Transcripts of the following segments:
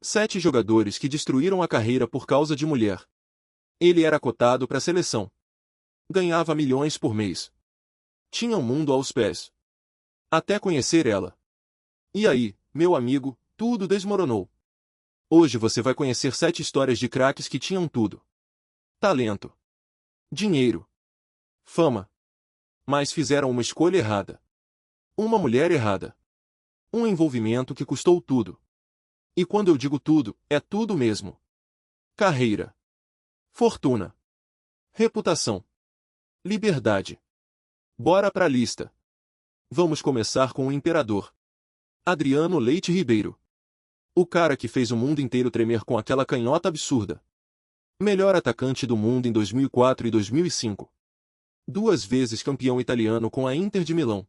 7 jogadores que destruíram a carreira por causa de mulher. Ele era cotado para a seleção. Ganhava milhões por mês. Tinha o mundo aos pés. Até conhecer ela. E aí, meu amigo, tudo desmoronou. Hoje você vai conhecer 7 histórias de craques que tinham tudo. Talento. Dinheiro. Fama. Mas fizeram uma escolha errada. Uma mulher errada. Um envolvimento que custou tudo. E quando eu digo tudo, é tudo mesmo. Carreira. Fortuna. Reputação. Liberdade. Bora pra lista. Vamos começar com o imperador. Adriano Leite Ribeiro. O cara que fez o mundo inteiro tremer com aquela canhota absurda. Melhor atacante do mundo em 2004 e 2005. 2 vezes campeão italiano com a Inter de Milão.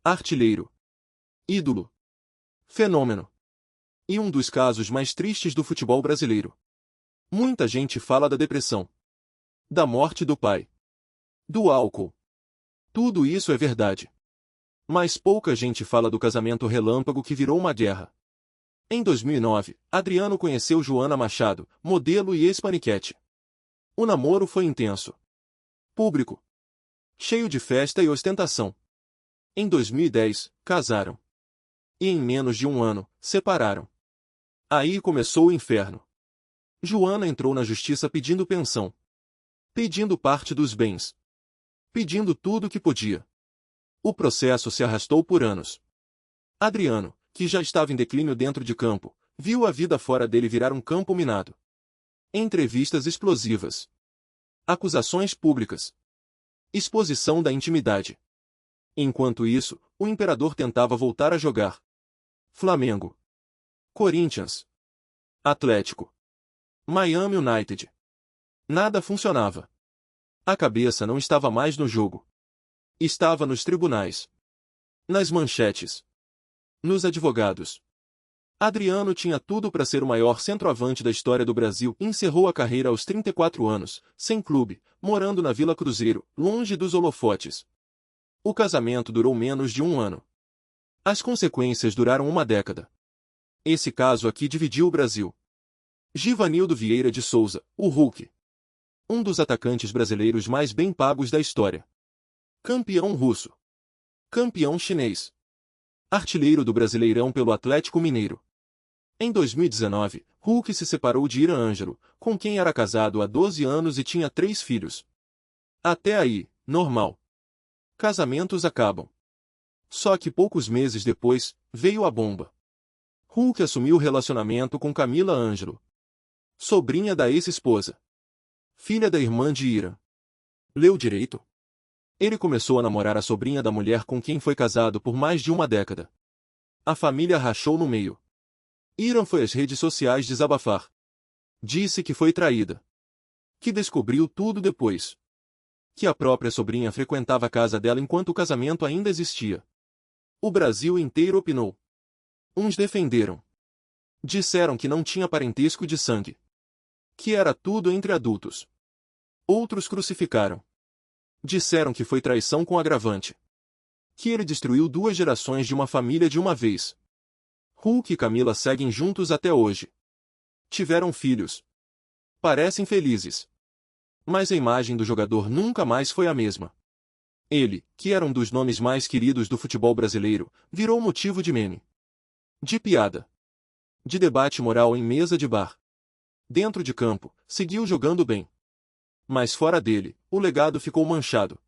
Artilheiro. Ídolo. Fenômeno. E um dos casos mais tristes do futebol brasileiro. Muita gente fala da depressão. Da morte do pai. Do álcool. Tudo isso é verdade. Mas pouca gente fala do casamento relâmpago que virou uma guerra. Em 2009, Adriano conheceu Joana Machado, modelo e ex-paniquete. O namoro foi intenso. Público. Cheio de festa e ostentação. Em 2010, casaram. E em menos de um ano, separaram. Aí começou o inferno. Joana entrou na justiça pedindo pensão. Pedindo parte dos bens. Pedindo tudo o que podia. O processo se arrastou por anos. Adriano, que já estava em declínio dentro de campo, viu a vida fora dele virar um campo minado. Entrevistas explosivas. Acusações públicas. Exposição da intimidade. Enquanto isso, o imperador tentava voltar a jogar. Flamengo. Corinthians. Atlético. Miami United. Nada funcionava. A cabeça não estava mais no jogo. Estava nos tribunais. Nas manchetes. Nos advogados. Adriano tinha tudo para ser o maior centroavante da história do Brasil e encerrou a carreira aos 34 anos, sem clube, morando na Vila Cruzeiro, longe dos holofotes. O casamento durou menos de um ano. As consequências duraram uma década. Esse caso aqui dividiu o Brasil. Givanildo Vieira de Souza, o Hulk. Um dos atacantes brasileiros mais bem pagos da história. Campeão russo. Campeão chinês. Artilheiro do Brasileirão pelo Atlético Mineiro. Em 2019, Hulk se separou de Ira Ângelo, com quem era casado há 12 anos e tinha 3 filhos. Até aí, normal. Casamentos acabam. Só que poucos meses depois, veio a bomba. Hulk assumiu o relacionamento com Camila Ângelo. Sobrinha da ex-esposa. Filha da irmã de Ira. Leu direito? Ele começou a namorar a sobrinha da mulher com quem foi casado por mais de uma década. A família rachou no meio. Ira foi às redes sociais desabafar. Disse que foi traída. Que descobriu tudo depois. Que a própria sobrinha frequentava a casa dela enquanto o casamento ainda existia. O Brasil inteiro opinou. Uns defenderam. Disseram que não tinha parentesco de sangue. Que era tudo entre adultos. Outros crucificaram. Disseram que foi traição com agravante. Que ele destruiu 2 gerações de uma família de uma vez. Hulk e Camila seguem juntos até hoje. Tiveram filhos. Parecem felizes. Mas a imagem do jogador nunca mais foi a mesma. Ele, que era um dos nomes mais queridos do futebol brasileiro, virou motivo de meme. De piada. De debate moral em mesa de bar. Dentro de campo, seguiu jogando bem. Mas fora dele, o legado ficou manchado.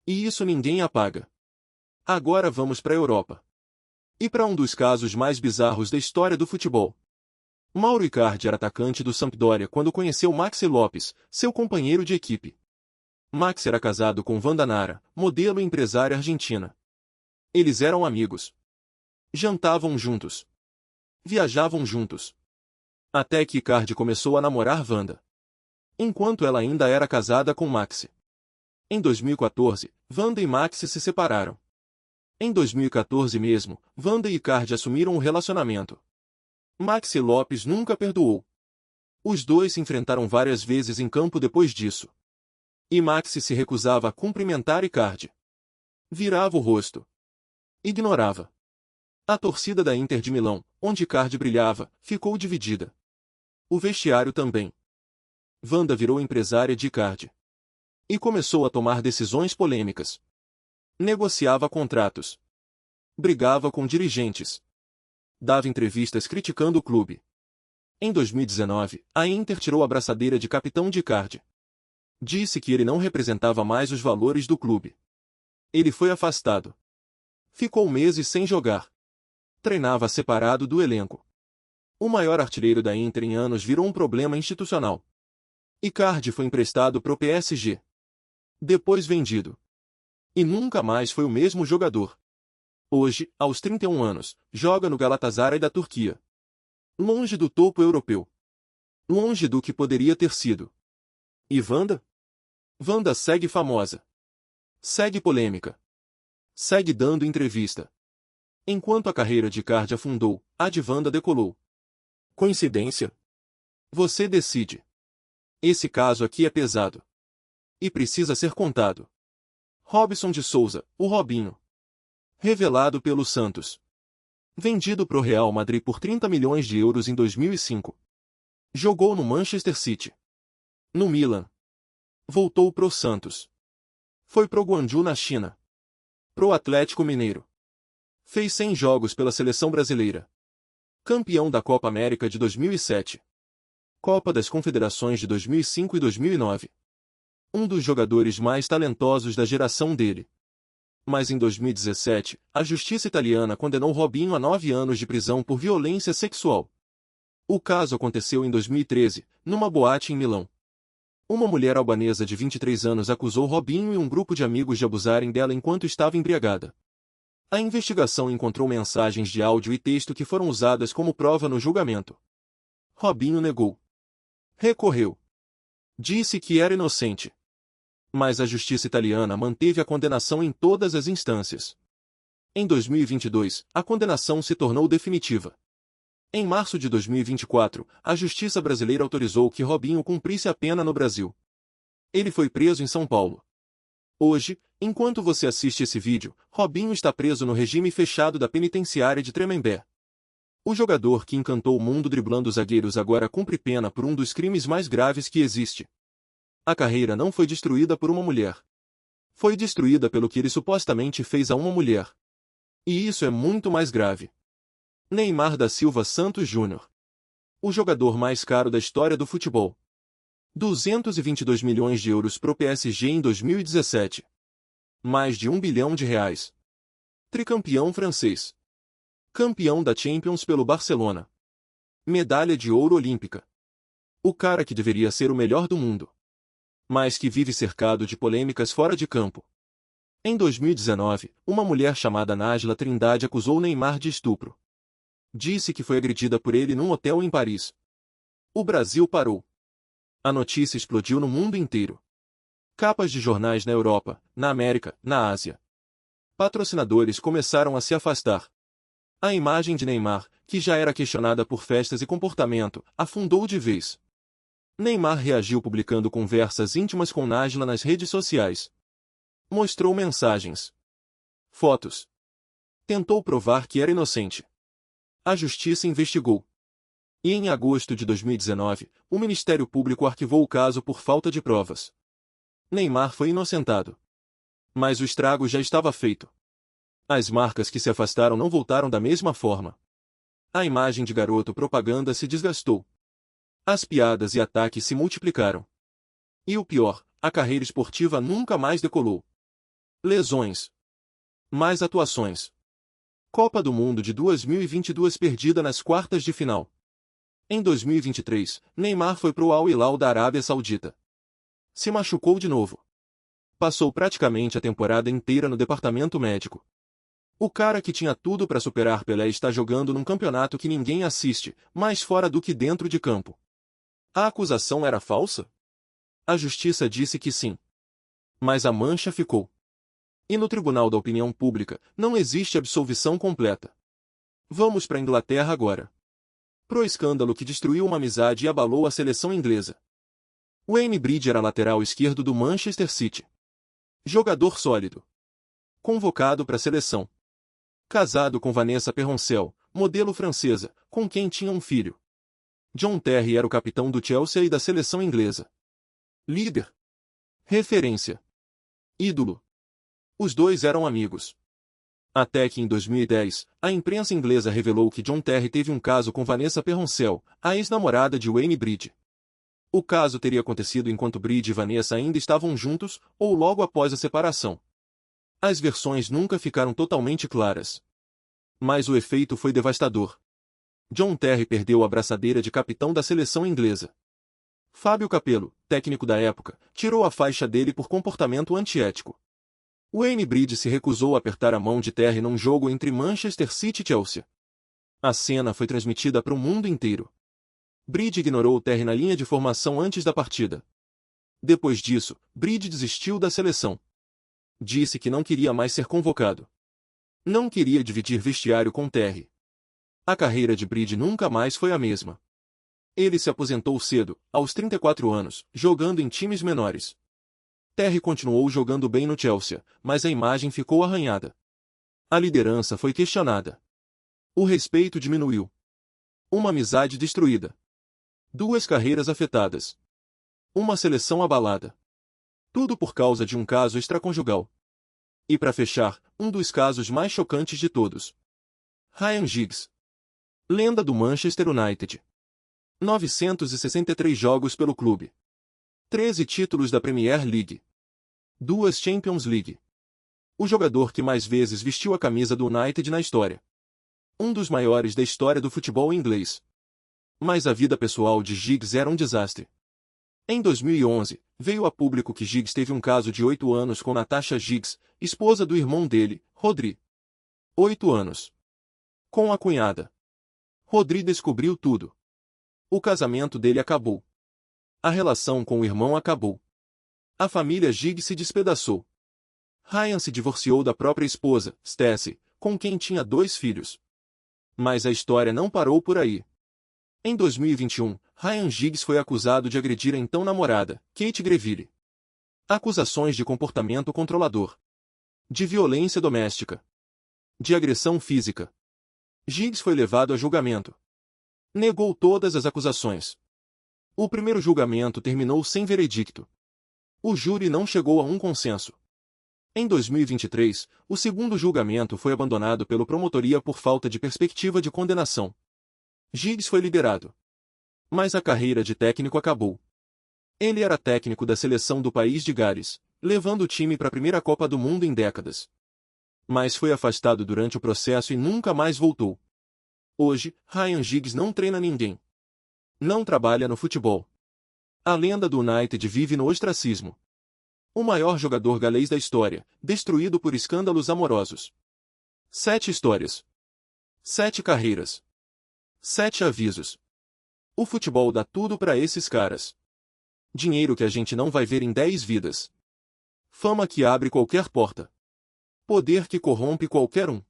E isso ninguém apaga. Agora vamos para a Europa. E para um dos casos mais bizarros da história do futebol. Mauro Icardi era atacante do Sampdoria quando conheceu Maxi Lopes, seu companheiro de equipe. Max era casado com Wanda Nara, modelo e empresária argentina. Eles eram amigos. Jantavam juntos. Viajavam juntos. Até que Icardi começou a namorar Wanda. Enquanto ela ainda era casada com Maxi. Em 2014, Wanda e Maxi se separaram. Em 2014 mesmo, Wanda e Icardi assumiram o relacionamento. Maxi Lopes nunca perdoou. Os dois se enfrentaram várias vezes em campo depois disso. E Maxi se recusava a cumprimentar Icardi. Virava o rosto. Ignorava. A torcida da Inter de Milão, onde Icardi brilhava, ficou dividida. O vestiário também. Wanda virou empresária de Icardi. E começou a tomar decisões polêmicas. Negociava contratos. Brigava com dirigentes. Dava entrevistas criticando o clube. Em 2019, a Inter tirou a braçadeira de capitão de Icardi. Disse que ele não representava mais os valores do clube. Ele foi afastado. Ficou meses sem jogar. Treinava separado do elenco. O maior artilheiro da Inter em anos virou um problema institucional. Icardi foi emprestado pro PSG. Depois vendido. E nunca mais foi o mesmo jogador. Hoje, aos 31 anos, joga no Galatasaray da Turquia. Longe do topo europeu. Longe do que poderia ter sido. E Wanda? Wanda segue famosa. Segue polêmica. Segue dando entrevista. Enquanto a carreira de Icardi afundou, a de Wanda decolou. Coincidência? Você decide. Esse caso aqui é pesado. E precisa ser contado. Robson de Souza, o Robinho. Revelado pelo Santos. Vendido pro Real Madrid por 30 milhões de euros em 2005. Jogou no Manchester City. No Milan. Voltou pro Santos. Foi pro Guangzhou na China. Pro Atlético Mineiro. Fez 100 jogos pela seleção brasileira. Campeão da Copa América de 2007. Copa das Confederações de 2005 e 2009. Um dos jogadores mais talentosos da geração dele. Mas em 2017, a justiça italiana condenou Robinho a 9 anos de prisão por violência sexual. O caso aconteceu em 2013, numa boate em Milão. Uma mulher albanesa de 23 anos acusou Robinho e um grupo de amigos de abusarem dela enquanto estava embriagada. A investigação encontrou mensagens de áudio e texto que foram usadas como prova no julgamento. Robinho negou. Recorreu. Disse que era inocente. Mas a justiça italiana manteve a condenação em todas as instâncias. Em 2022, a condenação se tornou definitiva. Em março de 2024, a justiça brasileira autorizou que Robinho cumprisse a pena no Brasil. Ele foi preso em São Paulo. Hoje, enquanto você assiste esse vídeo, Robinho está preso no regime fechado da penitenciária de Tremembé. O jogador que encantou o mundo driblando zagueiros agora cumpre pena por um dos crimes mais graves que existe. A carreira não foi destruída por uma mulher. Foi destruída pelo que ele supostamente fez a uma mulher. E isso é muito mais grave. Neymar da Silva Santos Júnior. O jogador mais caro da história do futebol. 222 milhões de euros pro PSG em 2017. Mais de 1 bilhão de reais. Tricampeão francês. Campeão da Champions pelo Barcelona. Medalha de ouro olímpica. O cara que deveria ser o melhor do mundo. Mas que vive cercado de polêmicas fora de campo. Em 2019, uma mulher chamada Najla Trindade acusou Neymar de estupro. Disse que foi agredida por ele num hotel em Paris. O Brasil parou. A notícia explodiu no mundo inteiro. Capas de jornais na Europa, na América, na Ásia. Patrocinadores começaram a se afastar. A imagem de Neymar, que já era questionada por festas e comportamento, afundou de vez. Neymar reagiu publicando conversas íntimas com Najla nas redes sociais. Mostrou mensagens. Fotos. Tentou provar que era inocente. A justiça investigou. E em agosto de 2019, o Ministério Público arquivou o caso por falta de provas. Neymar foi inocentado. Mas o estrago já estava feito. As marcas que se afastaram não voltaram da mesma forma. A imagem de garoto propaganda se desgastou. As piadas e ataques se multiplicaram. E o pior, a carreira esportiva nunca mais decolou. Lesões. Mais atuações. Copa do Mundo de 2022 perdida nas quartas de final. Em 2023, Neymar foi pro Al Hilal da Arábia Saudita. Se machucou de novo. Passou praticamente a temporada inteira no departamento médico. O cara que tinha tudo para superar Pelé está jogando num campeonato que ninguém assiste, mais fora do que dentro de campo. A acusação era falsa? A justiça disse que sim. Mas a mancha ficou. E no Tribunal da Opinião Pública, não existe absolvição completa. Vamos para a Inglaterra agora. Pro escândalo que destruiu uma amizade e abalou a seleção inglesa. Wayne Bridge era lateral esquerdo do Manchester City. Jogador sólido. Convocado para a seleção. Casado com Vanessa Perroncel, modelo francesa, com quem tinha um filho. John Terry era o capitão do Chelsea e da seleção inglesa. Líder. Referência. Ídolo. Os dois eram amigos. Até que em 2010, a imprensa inglesa revelou que John Terry teve um caso com Vanessa Peroncel, a ex-namorada de Wayne Bridge. O caso teria acontecido enquanto Bridge e Vanessa ainda estavam juntos, ou logo após a separação. As versões nunca ficaram totalmente claras. Mas o efeito foi devastador. John Terry perdeu a braçadeira de capitão da seleção inglesa. Fábio Capello, técnico da época, tirou a faixa dele por comportamento antiético. Wayne Bridge se recusou a apertar a mão de Terry num jogo entre Manchester City e Chelsea. A cena foi transmitida para o mundo inteiro. Bridge ignorou Terry na linha de formação antes da partida. Depois disso, Bridge desistiu da seleção. Disse que não queria mais ser convocado. Não queria dividir vestiário com Terry. A carreira de Bridge nunca mais foi a mesma. Ele se aposentou cedo, aos 34 anos, jogando em times menores. Terry continuou jogando bem no Chelsea, mas a imagem ficou arranhada. A liderança foi questionada. O respeito diminuiu. Uma amizade destruída. 2 carreiras afetadas. Uma seleção abalada. Tudo por causa de um caso extraconjugal. E para fechar, um dos casos mais chocantes de todos. Ryan Giggs. Lenda do Manchester United. 963 jogos pelo clube. 13 títulos da Premier League. 2 Champions League. O jogador que mais vezes vestiu a camisa do United na história. Um dos maiores da história do futebol inglês. Mas a vida pessoal de Giggs era um desastre. Em 2011, veio a público que Giggs teve um caso de 8 anos com Natasha Giggs, esposa do irmão dele, Rodri. 8 anos. Com a cunhada. Rodri descobriu tudo. O casamento dele acabou. A relação com o irmão acabou. A família Giggs se despedaçou. Ryan se divorciou da própria esposa, Stacey, com quem tinha 2 filhos. Mas a história não parou por aí. Em 2021, Ryan Giggs foi acusado de agredir a então namorada, Kate Greville. Acusações de comportamento controlador. De violência doméstica. De agressão física. Giggs foi levado a julgamento. Negou todas as acusações. O primeiro julgamento terminou sem veredicto. O júri não chegou a um consenso. Em 2023, o segundo julgamento foi abandonado pela promotoria por falta de perspectiva de condenação. Giggs foi liberado. Mas a carreira de técnico acabou. Ele era técnico da seleção do país de Gales, levando o time para a primeira Copa do Mundo em décadas. Mas foi afastado durante o processo e nunca mais voltou. Hoje, Ryan Giggs não treina ninguém. Não trabalha no futebol. A lenda do United vive no ostracismo. O maior jogador galês da história, destruído por escândalos amorosos. 7 histórias. 7 carreiras. 7 avisos. O futebol dá tudo para esses caras. Dinheiro que a gente não vai ver em 10 vidas. Fama que abre qualquer porta. Poder que corrompe qualquer um.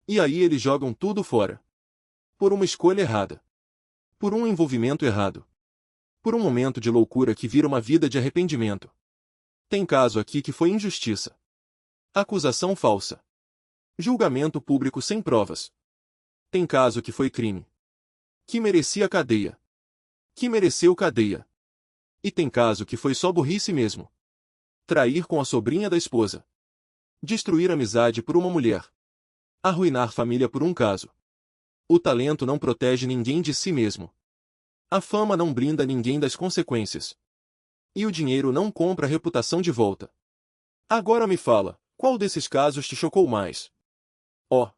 E aí eles jogam tudo fora. Por uma escolha errada. Por um envolvimento errado. Por um momento de loucura que vira uma vida de arrependimento. Tem caso aqui que foi injustiça. Acusação falsa. Julgamento público sem provas. Tem caso que foi crime. Que merecia cadeia. Que mereceu cadeia. E tem caso que foi só burrice mesmo. Trair com a sobrinha da esposa. Destruir amizade por uma mulher. Arruinar família por um caso. O talento não protege ninguém de si mesmo. A fama não blinda ninguém das consequências. E o dinheiro não compra a reputação de volta. Agora me fala, qual desses casos te chocou mais? Oh,